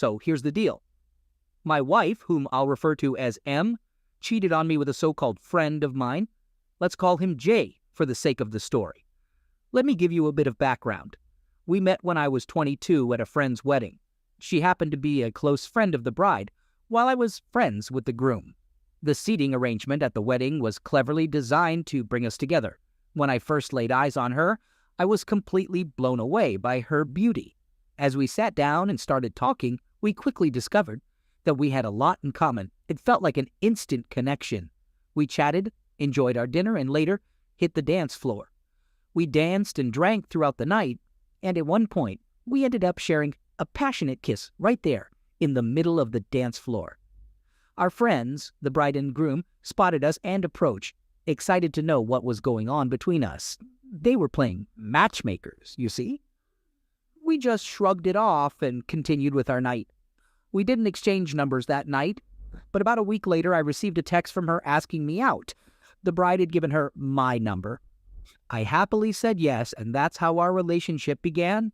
So here's the deal. My wife, whom I'll refer to as M, cheated on me with a so-called friend of mine. Let's call him J for the sake of the story. Let me give you a bit of background. We met when I was 22 at a friend's wedding. She happened to be a close friend of the bride, while I was friends with the groom. The seating arrangement at the wedding was cleverly designed to bring us together. When I first laid eyes on her, I was completely blown away by her beauty. As we sat down and started talking, we quickly discovered that we had a lot in common. It felt like an instant connection. We chatted, enjoyed our dinner, and later hit the dance floor. We danced and drank throughout the night, and at one point, we ended up sharing a passionate kiss right there in the middle of the dance floor. Our friends, the bride and groom, spotted us and approached, excited to know what was going on between us. They were playing matchmakers, you see. We just shrugged it off and continued with our night. We didn't exchange numbers that night, but about a week later I received a text from her asking me out. The bride had given her my number. I happily said yes, and that's how our relationship began.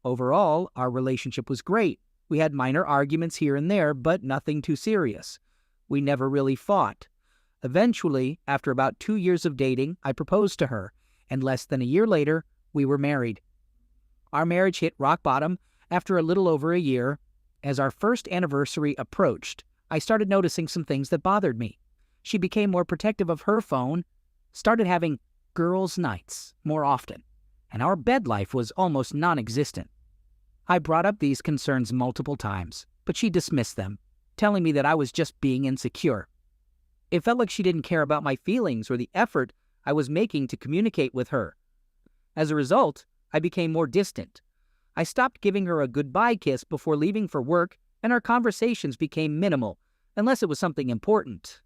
Overall, our relationship was great. We had minor arguments here and there, but nothing too serious. We never really fought. Eventually, after about 2 years of dating, I proposed to her, and less than a year later, we were married. Our marriage hit rock bottom after a little over a year. As our first anniversary approached, I started noticing some things that bothered me. She became more protective of her phone, started having girls' nights more often, and our bed life was almost non-existent. I brought up these concerns multiple times, but she dismissed them, telling me that I was just being insecure. It felt like she didn't care about my feelings or the effort I was making to communicate with her. As a result, I became more distant. I stopped giving her a goodbye kiss before leaving for work, and our conversations became minimal, unless it was something important.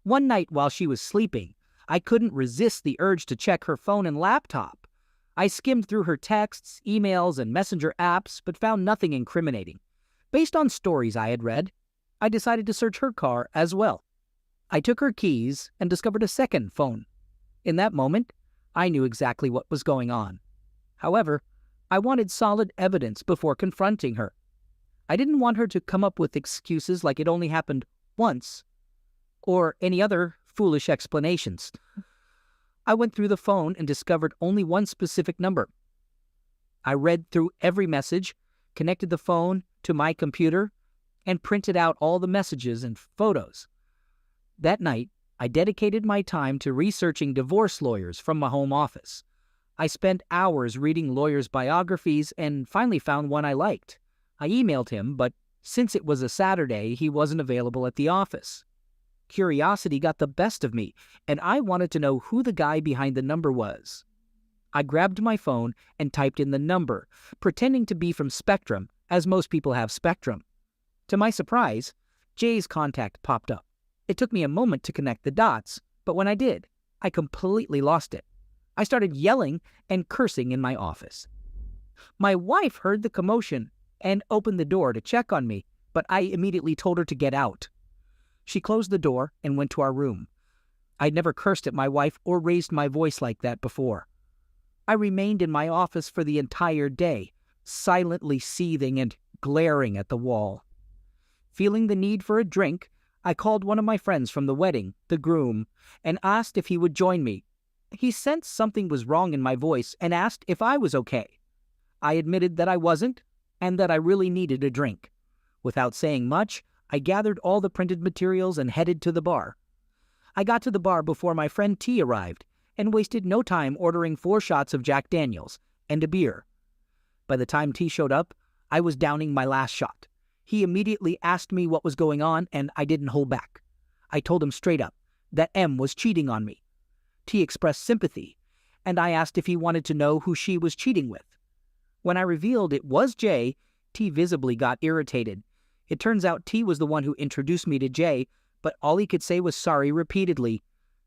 One night while she was sleeping, I couldn't resist the urge to check her phone and laptop. I skimmed through her texts, emails, and messenger apps, but found nothing incriminating. Based on stories I had read, I decided to search her car as well. I took her keys and discovered a second phone. In that moment, I knew exactly what was going on. However, I wanted solid evidence before confronting her. I didn't want her to come up with excuses like it only happened once, or any other foolish explanations. I went through the phone and discovered only one specific number. I read through every message, connected the phone to my computer, and printed out all the messages and photos. That night, I dedicated my time to researching divorce lawyers from my home office. I spent hours reading lawyers' biographies and finally found one I liked. I emailed him, but since it was a Saturday, he wasn't available at the office. Curiosity got the best of me, and I wanted to know who the guy behind the number was. I grabbed my phone and typed in the number, pretending to be from Spectrum, as most people have Spectrum. To my surprise, Jay's contact popped up. It took me a moment to connect the dots, but when I did, I completely lost it. I started yelling and cursing in my office. My wife heard the commotion and opened the door to check on me, but I immediately told her to get out. She closed the door and went to our room. I'd never cursed at my wife or raised my voice like that before. I remained in my office for the entire day, silently seething and glaring at the wall. Feeling the need for a drink, I called one of my friends from the wedding, the groom, and asked if he would join me. He sensed something was wrong in my voice and asked if I was okay. I admitted that I wasn't and that I really needed a drink. Without saying much, I gathered all the printed materials and headed to the bar. I got to the bar before my friend T arrived and wasted no time ordering 4 shots of Jack Daniels and a beer. By the time T showed up, I was downing my last shot. He immediately asked me what was going on, and I didn't hold back. I told him straight up that M was cheating on me. T expressed sympathy, and I asked if he wanted to know who she was cheating with. When I revealed it was Jay, T visibly got irritated. It turns out T was the one who introduced me to Jay, but all he could say was sorry repeatedly.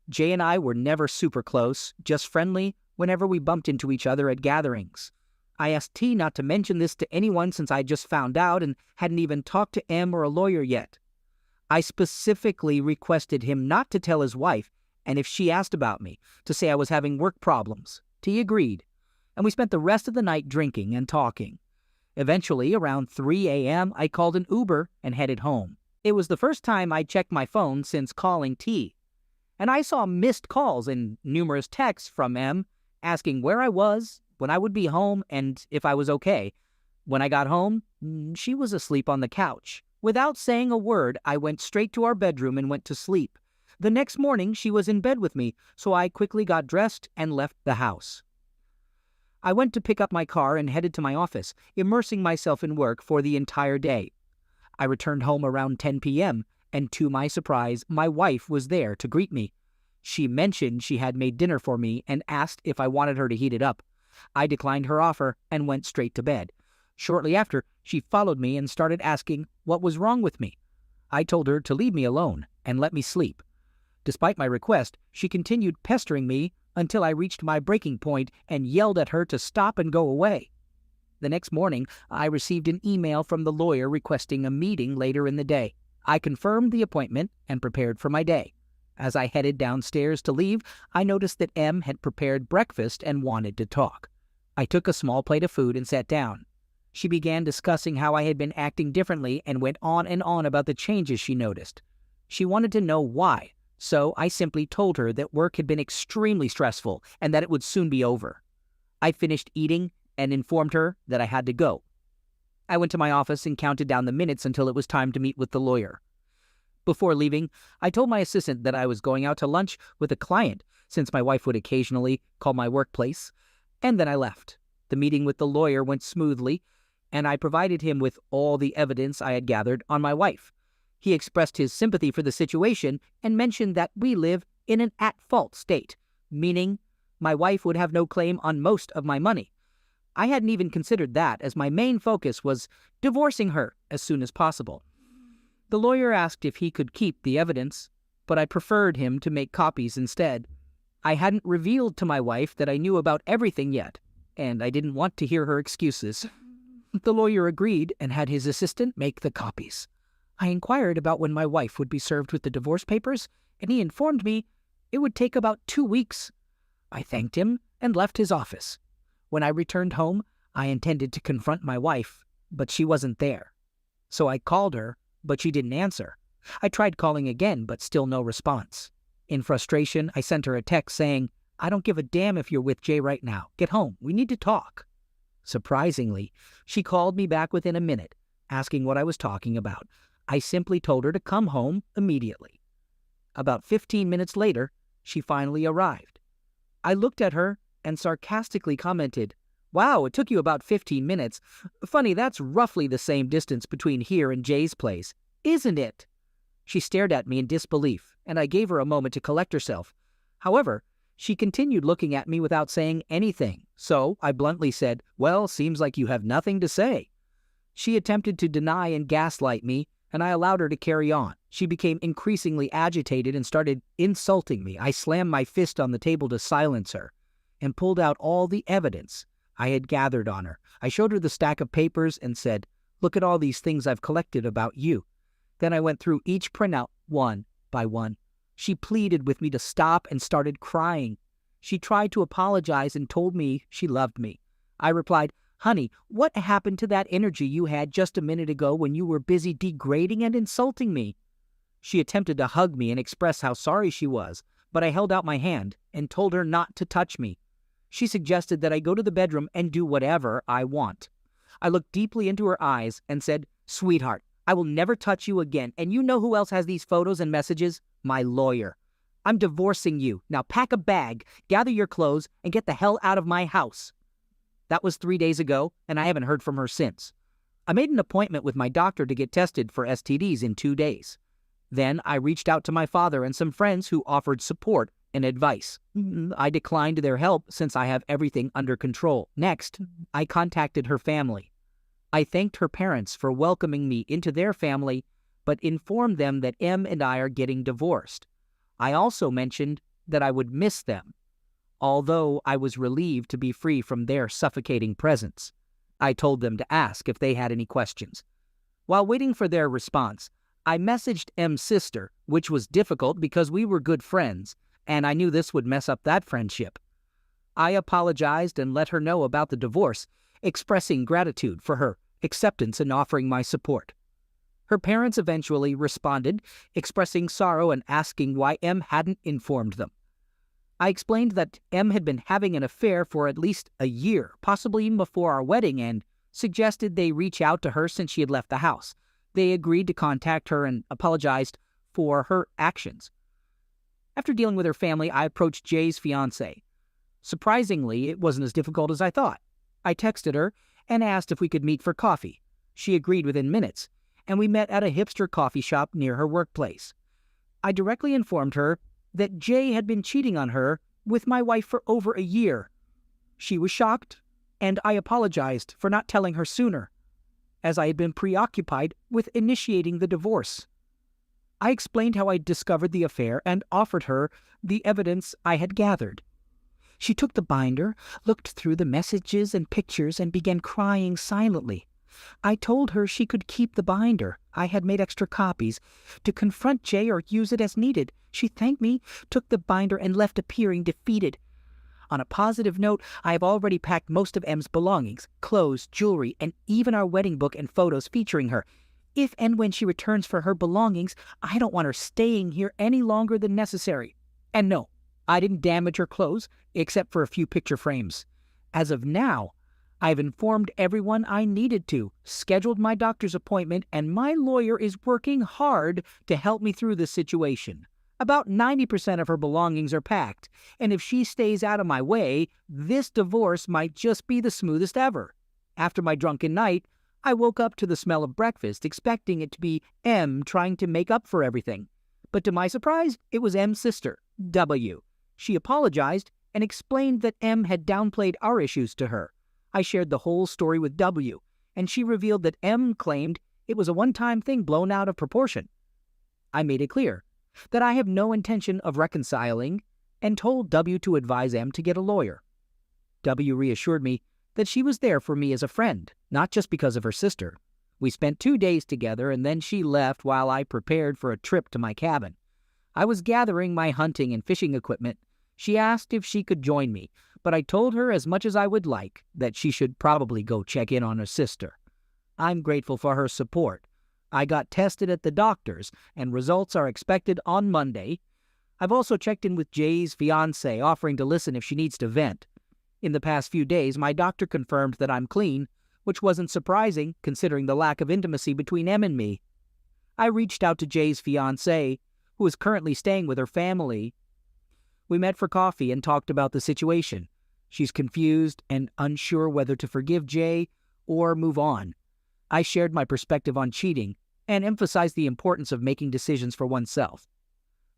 Jay and I were never super close, just friendly whenever we bumped into each other at gatherings. I asked T not to mention this to anyone since I just found out and hadn't even talked to M or a lawyer yet. I specifically requested him not to tell his wife, and if she asked about me, to say I was having work problems. T agreed, and we spent the rest of the night drinking and talking. Eventually, around 3 a.m., I called an Uber and headed home. It was the first time I'd checked my phone since calling T, and I saw missed calls and numerous texts from M asking where I was, when I would be home, and if I was okay. When I got home, she was asleep on the couch. Without saying a word, I went straight to our bedroom and went to sleep. The next morning, she was in bed with me, so I quickly got dressed and left the house. I went to pick up my car and headed to my office, immersing myself in work for the entire day. I returned home around 10 p.m., and to my surprise, my wife was there to greet me. She mentioned she had made dinner for me and asked if I wanted her to heat it up. I declined her offer and went straight to bed. Shortly after, she followed me and started asking what was wrong with me. I told her to leave me alone and let me sleep. Despite my request, she continued pestering me until I reached my breaking point and yelled at her to stop and go away. The next morning, I received an email from the lawyer requesting a meeting later in the day. I confirmed the appointment and prepared for my day. As I headed downstairs to leave, I noticed that M had prepared breakfast and wanted to talk. I took a small plate of food and sat down. She began discussing how I had been acting differently and went on and on about the changes she noticed. She wanted to know why, so I simply told her that work had been extremely stressful and that it would soon be over. I finished eating and informed her that I had to go. I went to my office and counted down the minutes until it was time to meet with the lawyer. Before leaving, I told my assistant that I was going out to lunch with a client, since my wife would occasionally call my workplace, and then I left. The meeting with the lawyer went smoothly, and I provided him with all the evidence I had gathered on my wife. He expressed his sympathy for the situation and mentioned that we live in an at-fault state, meaning my wife would have no claim on most of my money. I hadn't even considered that, as my main focus was divorcing her as soon as possible. The lawyer asked if he could keep the evidence, but I preferred him to make copies instead. I hadn't revealed to my wife that I knew about everything yet, and I didn't want to hear her excuses. The lawyer agreed and had his assistant make the copies. I inquired about when my wife would be served with the divorce papers, and he informed me it would take about 2 weeks. I thanked him and left his office. When I returned home, I intended to confront my wife, but she wasn't there. So I called her, but she didn't answer. I tried calling again, but still no response. In frustration, I sent her a text saying, "I don't give a damn if you're with Jay right now. Get home. We need to talk." Surprisingly, she called me back within a minute, asking what I was talking about. I simply told her to come home immediately. About 15 minutes later, she finally arrived. I looked at her and sarcastically commented, "Wow, it took you about 15 minutes. Funny, that's roughly the same distance between here and Jay's place, isn't it?" She stared at me in disbelief, and I gave her a moment to collect herself. However, she continued looking at me without saying anything, so I bluntly said, "Well, seems like you have nothing to say." She attempted to deny and gaslight me, and I allowed her to carry on. She became increasingly agitated and started insulting me. I slammed my fist on the table to silence her and pulled out all the evidence I had gathered on her. I showed her the stack of papers and said, "Look at all these things I've collected about you." Then I went through each printout one by one. She pleaded with me to stop and started crying. She tried to apologize and told me she loved me. I replied, "Honey, what happened to that energy you had just a minute ago when you were busy degrading and insulting me?" She attempted to hug me and express how sorry she was, but I held out my hand and told her not to touch me. She suggested that I go to the bedroom and do whatever I want. I looked deeply into her eyes and said, "Sweetheart, I will never touch you again, and you know who else has these photos and messages? My lawyer. I'm divorcing you. Now pack a bag, gather your clothes, and get the hell out of my house." That was 3 days ago, and I haven't heard from her since. I made an appointment with my doctor to get tested for STDs in 2 days. Then I reached out to my father and some friends who offered support and advice. I declined their help since I have everything under control. Next, I contacted her family. I thanked her parents for welcoming me into their family, but informed them that M and I are getting divorced. I also mentioned that I would miss them, although I was relieved to be free from their suffocating presence. I told them to ask if they had any questions. While waiting for their response, I messaged M's sister, which was difficult because we were good friends, and I knew this would mess up that friendship. I apologized and let her know about the divorce, expressing gratitude for her acceptance and offering my support. Her parents eventually responded, expressing sorrow and asking why M hadn't informed them. I explained that M had been having an affair for at least a year, possibly even before our wedding, and suggested they reach out to her since she had left the house. They agreed to contact her and apologized for her actions. After dealing with her family, I approached Jay's fiancée. Surprisingly, it wasn't as difficult as I thought. I texted her and asked if we could meet for coffee. She agreed within minutes, and we met at a hipster coffee shop near her workplace. I directly informed her that Jay had been cheating on her with my wife for over a year. She was shocked, and I apologized for not telling her sooner, as I had been preoccupied with initiating the divorce. I explained how I discovered the affair and offered her the evidence I had gathered. She took the binder, looked through the messages and pictures, and began crying silently. I told her she could keep the binder. I had made extra copies to confront Jay or use it as needed. She thanked me, took the binder, and left appearing defeated. On a positive note, I have already packed most of M's belongings, clothes, jewelry, and even our wedding book and photos featuring her. If and when she returns for her belongings, I don't want her staying here any longer than necessary. And no, I didn't damage her clothes, except for a few picture frames. As of now, I've informed everyone I needed to, scheduled my doctor's appointment, and my lawyer is working hard to help me through this situation. About 90% of her belongings are packed, and if she stays out of my way, this divorce might just be the smoothest ever. After my drunken night, I woke up to the smell of breakfast, expecting it to be M trying to make up for everything. But to my surprise, it was M's sister, W. She apologized and explained that M had downplayed our issues to her. I shared the whole story with W, and she revealed that M claimed it was a one-time thing blown out of proportion. I made it clear that I have no intention of reconciling and told W to advise M to get a lawyer. W reassured me that she was there for me as a friend, not just because of her sister. We spent 2 days together, and then she left while I prepared for a trip to my cabin. I was gathering my hunting and fishing equipment. She asked if she could join me, but I told her as much as I would like that she should probably go check in on her sister. I'm grateful for her support. I got tested at the doctor's, and results are expected on Monday. I've also checked in with Jay's fiancée, offering to listen if she needs to vent. In the past few days, my doctor confirmed that I'm clean, which wasn't surprising considering the lack of intimacy between M and me. I reached out to Jay's fiancée, who is currently staying with her family. We met for coffee and talked about the situation. She's confused and unsure whether to forgive Jay or move on. I shared my perspective on cheating and emphasized the importance of making decisions for oneself.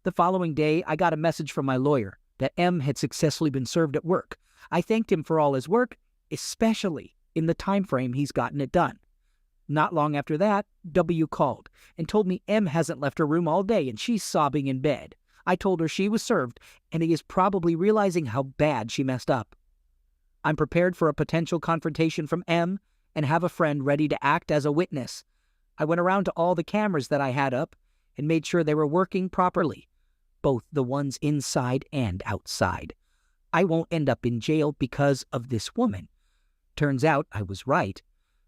The following day, I got a message from my lawyer that M had successfully been served at work. I thanked him for all his work, especially in the time frame he's gotten it done. Not long after that, W called and told me M hasn't left her room all day and she's sobbing in bed. I told her she was served, and he is probably realizing how bad she messed up. I'm prepared for a potential confrontation from M and have a friend ready to act as a witness. I went around to all the cameras that I had up and made sure they were working properly, both the ones inside and outside. I won't end up in jail because of this woman. Turns out I was right,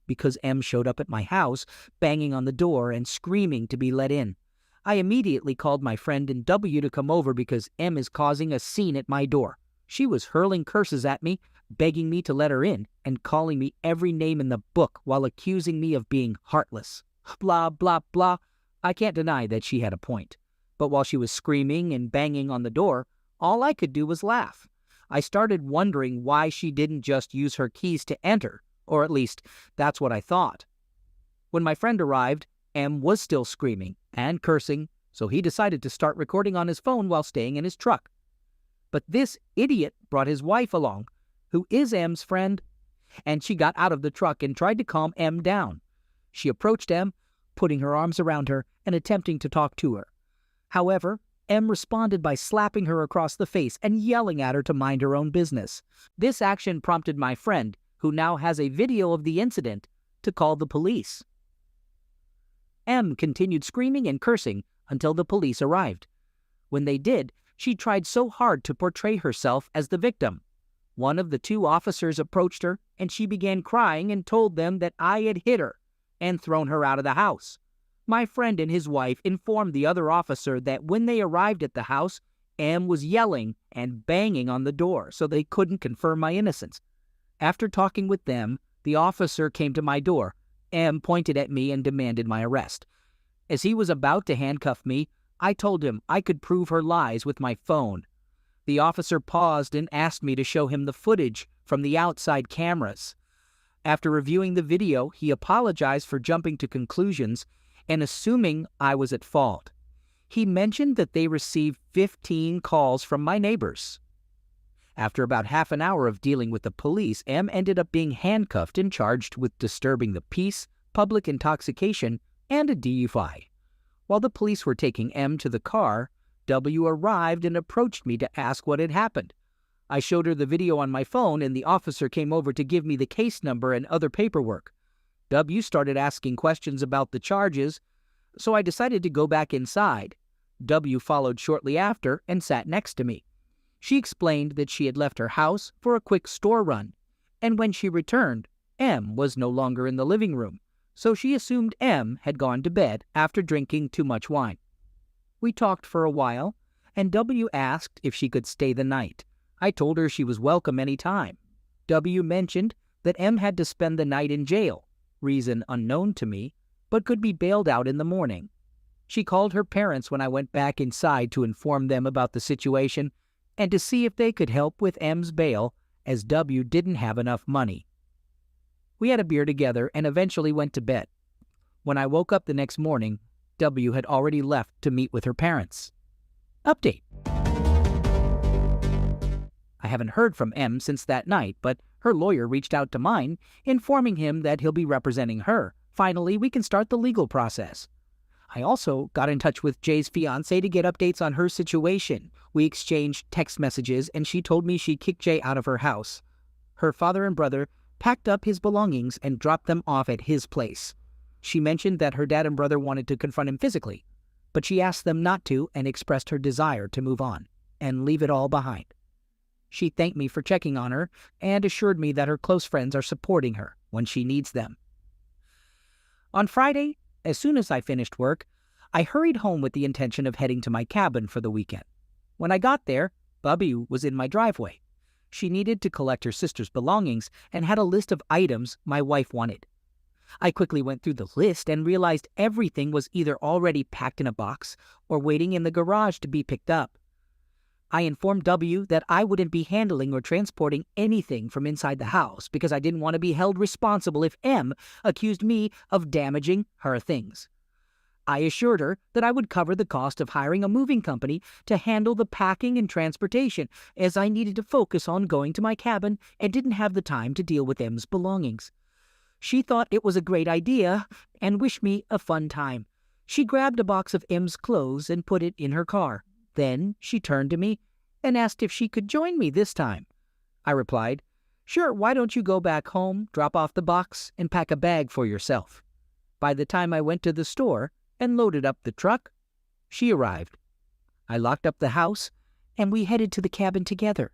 because M showed up at my house, banging on the door and screaming to be let in. I immediately called my friend and W to come over because M is causing a scene at my door. She was hurling curses at me, begging me to let her in, and calling me every name in the book while accusing me of being heartless. Blah, blah, blah. I can't deny that she had a point. But while she was screaming and banging on the door, all I could do was laugh. I started wondering why she didn't just use her keys to enter, or at least that's what I thought. When my friend arrived, M was still screaming and cursing, so he decided to start recording on his phone while staying in his truck. But this idiot brought his wife along, who is M's friend, and she got out of the truck and tried to calm M down. She approached M, putting her arms around her and attempting to talk to her. However, M responded by slapping her across the face and yelling at her to mind her own business. This action prompted my friend, who now has a video of the incident, to call the police. M continued screaming and cursing until the police arrived. When they did, she tried so hard to portray herself as the victim. One of the two officers approached her, and she began crying and told them that I had hit her and thrown her out of the house. My friend and his wife informed the other officer that when they arrived at the house, M was yelling and banging on the door, so they couldn't confirm my innocence. After talking with them, the officer came to my door. M pointed at me and demanded my arrest. As he was about to handcuff me, I told him I could prove her lies with my phone. The officer paused and asked me to show him the footage from the outside cameras. After reviewing the video, he apologized for jumping to conclusions and assuming I was at fault. He mentioned that they received 15 calls from my neighbors. After about half an hour of dealing with the police, M ended up being handcuffed and charged with disturbing the peace, public intoxication, and a DUI. While the police were taking M to the car, W arrived and approached me to ask what had happened. I showed her the video on my phone, and the officer came over to give me the case number and other paperwork. W started asking questions about the charges, so I decided to go back inside. W followed shortly after and sat next to me. She explained that she had left her house for a quick store run, and when she returned, M was no longer in the living room, so she assumed M had gone to bed after drinking too much wine. We talked for a while, and W asked if she could stay the night. I told her she was welcome any time. W mentioned that M had to spend the night in jail, reason unknown to me, but could be bailed out in the morning. She called her parents when I went back inside to inform them about the situation and to see if they could help with M's bail, as W didn't have enough money. We had a beer together and eventually went to bed. When I woke up the next morning, W had already left to meet with her parents. Update. I haven't heard from M since that night, but her lawyer reached out to mine, informing him that he'll be representing her. Finally, we can start the legal process. I also got in touch with Jay's fiancée to get updates on her situation. We exchanged text messages, and she told me she kicked Jay out of her house. Her father and brother packed up his belongings and dropped them off at his place. She mentioned that her dad and brother wanted to confront him physically, but she asked them not to and expressed her desire to move on and leave it all behind. She thanked me for checking on her and assured me that her close friends are supporting her when she needs them. On Friday, as soon as I finished work, I hurried home with the intention of heading to my cabin for the weekend. When I got there, Bubby was in my driveway. She needed to collect her sister's belongings and had a list of items my wife wanted. I quickly went through the list and realized everything was either already packed in a box or waiting in the garage to be picked up. I informed W that I wouldn't be handling or transporting anything from inside the house because I didn't want to be held responsible if M accused me of damaging her things. I assured her that I would cover the cost of hiring a moving company to handle the packing and transportation, as I needed to focus on going to my cabin and didn't have the time to deal with M's belongings. She thought it was a great idea and wished me a fun time. She grabbed a box of M's clothes and put it in her car. Then she turned to me and asked if she could join me this time. I replied, "Sure, why don't you go back home, drop off the box, and pack a bag for yourself?" By the time I went to the store and loaded up the truck, she arrived. I locked up the house, and we headed to the cabin together.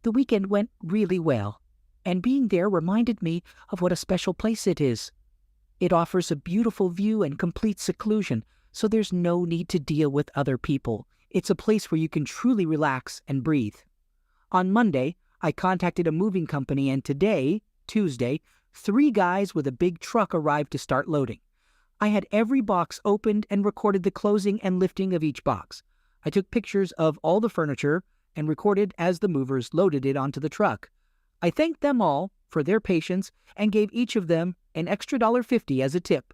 The weekend went really well, and being there reminded me of what a special place it is. It offers a beautiful view and complete seclusion, so there's no need to deal with other people. It's a place where you can truly relax and breathe. On Monday, I contacted a moving company, and today, Tuesday, 3 guys with a big truck arrived to start loading. I had every box opened and recorded the closing and lifting of each box. I took pictures of all the furniture and recorded as the movers loaded it onto the truck. I thanked them all for their patience and gave each of them an extra $1.50 as a tip.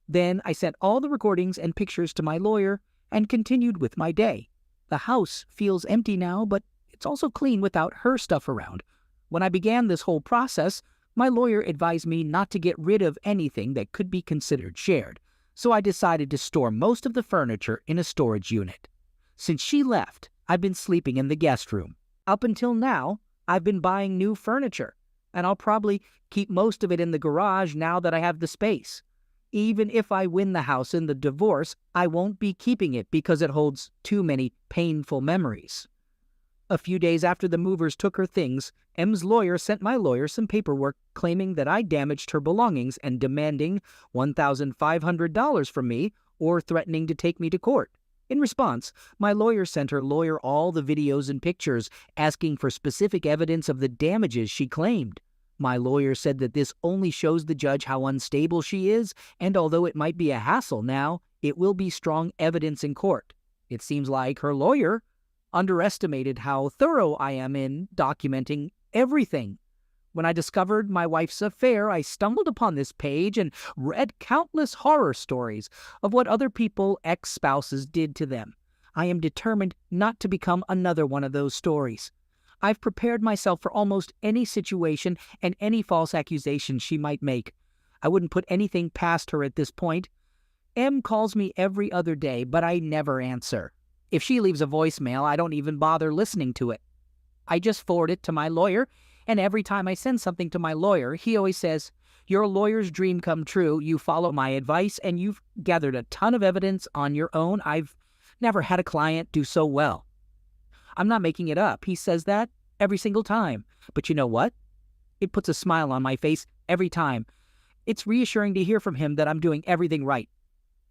Then I sent all the recordings and pictures to my lawyer and continued with my day. The house feels empty now, but it's also clean without her stuff around. When I began this whole process, my lawyer advised me not to get rid of anything that could be considered shared, so I decided to store most of the furniture in a storage unit. Since she left, I've been sleeping in the guest room. Up until now, I've been buying new furniture, and I'll probably keep most of it in the garage now that I have the space. Even if I win the house in the divorce, I won't be keeping it because it holds too many painful memories. A few days after the movers took her things, M's lawyer sent my lawyer some paperwork claiming that I damaged her belongings and demanding $1,500 from me or threatening to take me to court. In response, my lawyer sent her lawyer all the videos and pictures, asking for specific evidence of the damages she claimed. My lawyer said that this only shows the judge how unstable she is, and although it might be a hassle now, it will be strong evidence in court. It seems like her lawyer underestimated how thorough I am in documenting everything. When I discovered my wife's affair, I stumbled upon this page and read countless horror stories of what other people, ex-spouses, did to them. I am determined not to become another one of those stories. I've prepared myself for almost any situation and any false accusation she might make. I wouldn't put anything past her at this point. M calls me every other day, but I never answer. If she leaves a voicemail, I don't even bother listening to it. I just forward it to my lawyer, and every time I send something to my lawyer, he always says, "Your lawyer's dream come true. You follow my advice, and you've gathered a ton of evidence on your own. I've never had a client do so well." I'm not making it up. He says that every single time. But you know what? It puts a smile on my face every time. It's reassuring to hear from him that I'm doing everything right.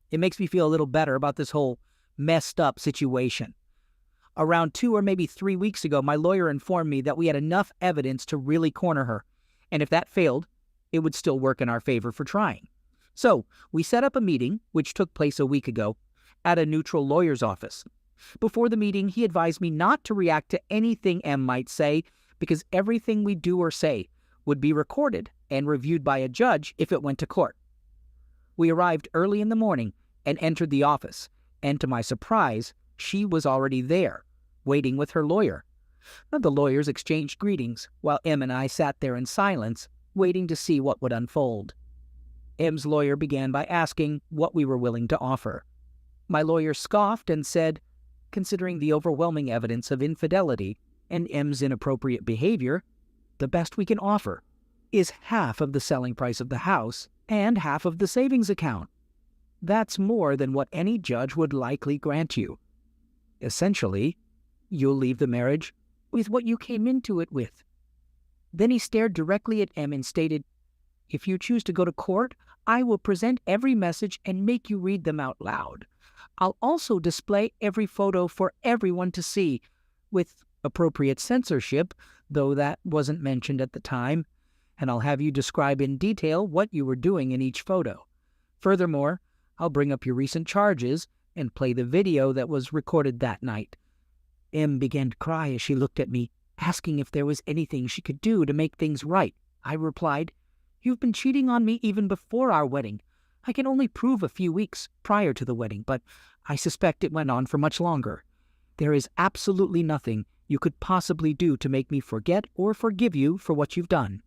It makes me feel a little better about this whole messed up situation. Around 2 or maybe 3 weeks ago, my lawyer informed me that we had enough evidence to really corner her, and if that failed, it would still work in our favor for trying. So, we set up a meeting, which took place a week ago, at a neutral lawyer's office. Before the meeting, he advised me not to react to anything M might say, because everything we do or say would be recorded and reviewed by a judge if it went to court. We arrived early in the morning and entered the office, and to my surprise, she was already there, waiting with her lawyer. The lawyers exchanged greetings, while M and I sat there in silence, waiting to see what would unfold. M's lawyer began by asking what we were willing to offer. My lawyer scoffed and said, "Considering the overwhelming evidence of infidelity and M's inappropriate behavior, the best we can offer is half of the selling price of the house and half of the savings account. That's more than what any judge would likely grant you. Essentially, you'll leave the marriage with what you came into it with." Then he stared directly at M and stated, "If you choose to go to court, I will present every message and make you read them out loud. I'll also display every photo for everyone to see, with appropriate censorship, though that wasn't mentioned at the time, and I'll have you describe in detail what you were doing in each photo. Furthermore, I'll bring up your recent charges and play the video that was recorded that night." M began to cry as she looked at me, asking if there was anything she could do to make things right. I replied, "You've been cheating on me even before our wedding. I can only prove a few weeks prior to the wedding, but I suspect it went on for much longer. There is absolutely nothing you could possibly do to make me forget or forgive you for what you've done.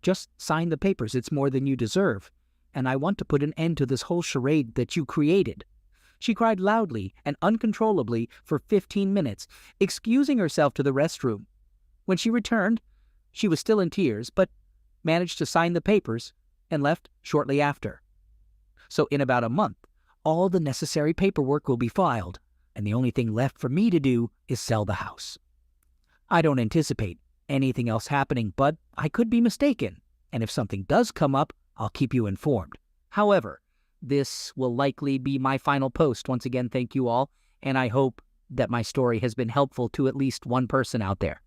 Just sign the papers. It's more than you deserve, and I want to put an end to this whole charade that you created." She cried loudly and uncontrollably for 15 minutes, excusing herself to the restroom. When she returned, she was still in tears, but managed to sign the papers and left shortly after. So in about a month, all the necessary paperwork will be filed, and the only thing left for me to do is sell the house. I don't anticipate anything else happening, but I could be mistaken, and if something does come up, I'll keep you informed. However, this will likely be my final post. Once again, thank you all, and I hope that my story has been helpful to at least one person out there.